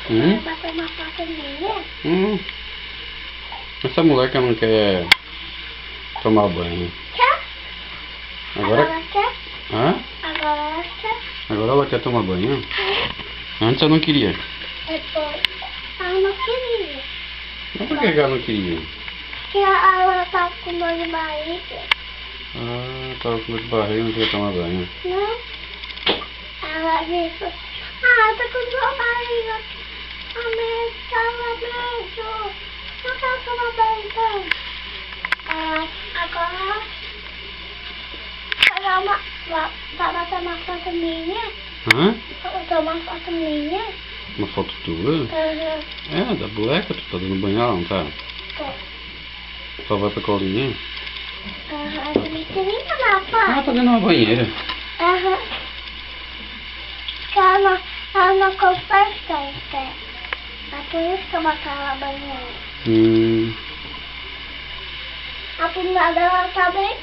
Vai bater uma foto minha? Essa moleque não quer tomar banho. Quer? Agora Ela quer? Hã? Agora ela quer? Agora ela quer tomar banho? Antes eu não queria. Depois. Ela não queria. Mas por que ela não queria? Porque ela tava com dor de barriga. Tava com dor de barriga e não queria tomar banho. Não. Ela disse, eu tô com dor de barriga. Lamento. Não quero tomar banho então. Agora vai bater uma foto minha. Vou tomar uma foto minha. Uma foto tua? Da boneca, tu tá dando banho, não tá? Só vai pra colinha? Também queria na foto. Tá dentro de uma banheira. Ela não consegue. É por isso que eu botei ela na banheira. A bunda dela tá bem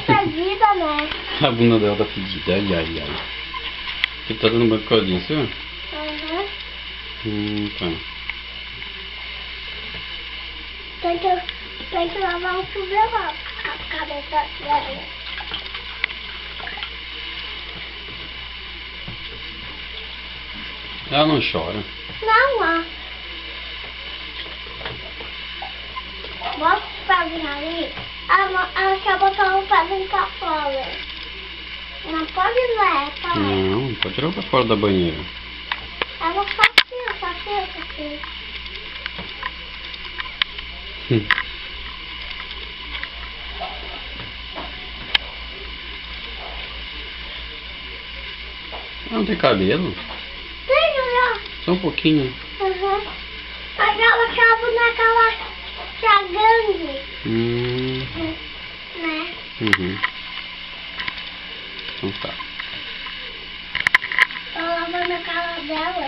fedida, né? A bunda dela tá fedida, ai. Você tá dando banho por causa disso? Tá. Tem que lavar um chuveiro a cabeça dela. Ela não chora. Não. Bota os pezinhos ali. Ela quer botar um pezinho pra fora. Não pode ver, pai. Não, pode tirar pra fora da banheira. Ela facinho. Ela não tem cabelo? Tenho já. Só um pouquinho. Mas ela quer a boneca lá que é grande. Né? Então tá. Tô lavando a cara dela.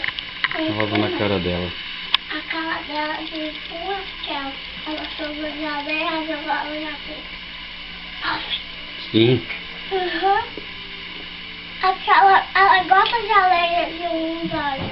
Lavando a cara dela. A cara dela de cima, que ela sobrou de areia, jogou na frente. Sim. Ela gosta de areia de uns olhos.